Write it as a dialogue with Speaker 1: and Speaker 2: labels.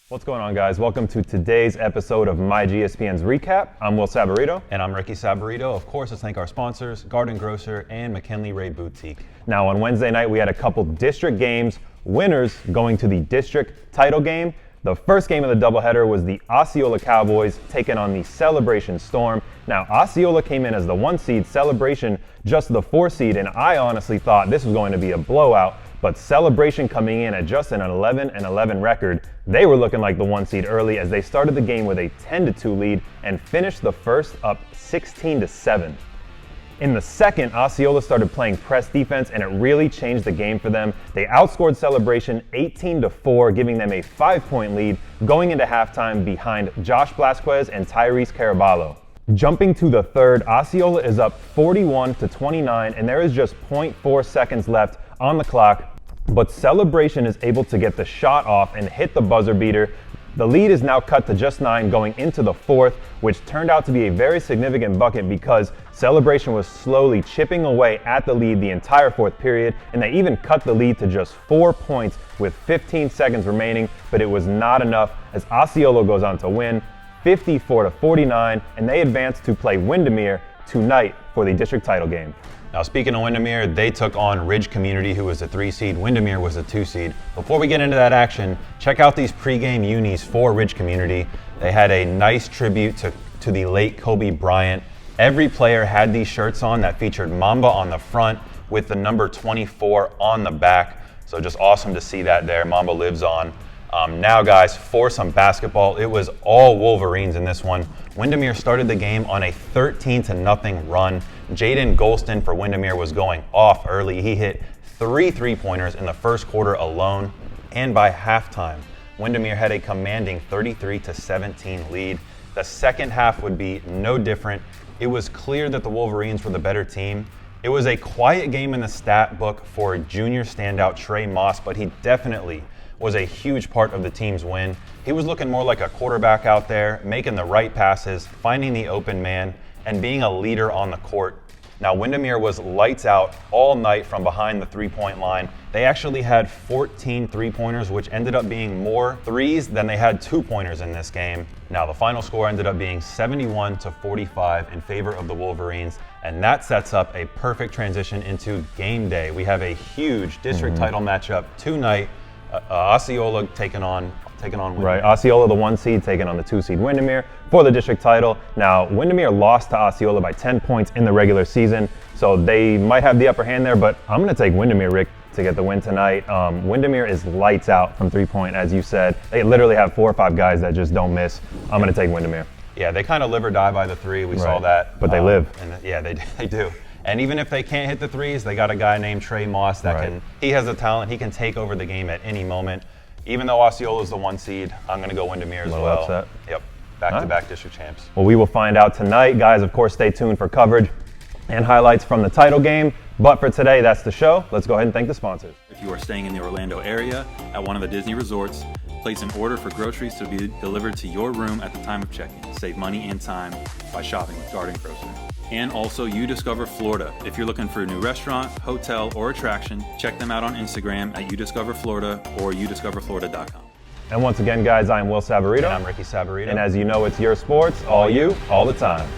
Speaker 1: What's going on, guys? Welcome to today's episode of myGSPN's Recap. I'm Will Saborido.
Speaker 2: And I'm Ricky Saborido. Of course, let's thank our sponsors, Garden Grocer and McKinley Ray Boutique.
Speaker 1: Now, on Wednesday night, we had a couple district games, winners going to the district title game. The first game of the doubleheader was the Osceola Cowboys taking on the Celebration Storm. Now, Osceola came in as the 1 seed, Celebration just the 4 seed, and I honestly thought this was going to be a blowout. But Celebration coming in at just an 11-11 record, they were looking like the 1 seed early as they started the game with a 10-2 lead and finished the first up 16-7. In the second, Osceola started playing press defense and it really changed the game for them. They outscored Celebration 18-4, giving them a 5-point lead going into halftime behind Josh Blasquez and Tyrese Caraballo. Jumping to the third, Osceola is up 41-29 and there is just 0.4 seconds left on the clock, but Celebration is able to get the shot off and hit the buzzer beater. The lead is now cut to just 9 going into the fourth, which turned out to be a very significant bucket because Celebration was slowly chipping away at the lead the entire fourth period, and they even cut the lead to just 4 points with 15 seconds remaining, but it was not enough as Osceola goes on to win 54-49, and they advance to play Windermere tonight for the district title game.
Speaker 2: Now, speaking of Windermere, they took on Ridge Community, who was a 3 seed. Windermere was a 2 seed. Before we get into that action, check out these pregame unis for Ridge Community. They had a nice tribute to the late Kobe Bryant. Every player had these shirts on that featured Mamba on the front with the number 24 on the back. So just awesome to see that there. Mamba lives on. Now, guys, for some basketball, it was all Wolverines in this one. Windermere started the game on a 13-0 run. Jaden Golston for Windermere was going off early. He hit 3 3-pointers in the first quarter alone. And by halftime, Windermere had a commanding 33-17 lead. The second half would be no different. It was clear that the Wolverines were the better team. It was a quiet game in the stat book for junior standout Trey Moss, but he definitely was a huge part of the team's win. He was looking more like a quarterback out there, making the right passes, finding the open man, and being a leader on the court. Now, Windermere was lights out all night from behind the three-point line. They actually had 14 three-pointers, which ended up being more threes than they had two-pointers in this game. Now, the final score ended up being 71-45 in favor of the Wolverines, and that sets up a perfect transition into game day. We have a huge district title matchup tonight. Osceola taking on Windermere.
Speaker 1: Right, Osceola the 1 seed taking on the 2 seed Windermere for the district title. Now, Windermere lost to Osceola by 10 points in the regular season, so they might have the upper hand there, but I'm going to take Windermere, Rick, to get the win tonight. Windermere is lights out from 3-point, as you said. They literally have 4 or 5 guys that just don't miss. I'm going to take Windermere.
Speaker 2: Yeah, they kind of live or die by the 3. We saw that.
Speaker 1: But they live.
Speaker 2: And yeah, they do. And even if they can't hit the threes, they got a guy named Trey Moss that he has the talent. He can take over the game at any moment. Even though Osceola is the 1 seed, I'm going to go Windermere as well.
Speaker 1: Upset.
Speaker 2: Yep, back-to-back district champs.
Speaker 1: Well, we will find out tonight. Guys, of course, stay tuned for coverage and highlights from the title game. But for today, that's the show. Let's go ahead and thank the sponsors.
Speaker 3: If you are staying in the Orlando area at one of the Disney resorts, place an order for groceries to be delivered to your room at the time of check-in. Save money and time by shopping with Garden Grocer. And also UDiscover Florida. If you're looking for a new restaurant, hotel, or attraction, check them out on Instagram at UDiscover Florida or udiscoverflorida.com.
Speaker 1: And once again, guys, I am Will Saborido.
Speaker 2: And I'm Ricky Saborido.
Speaker 1: And as you know, it's your sports, all you, all the time.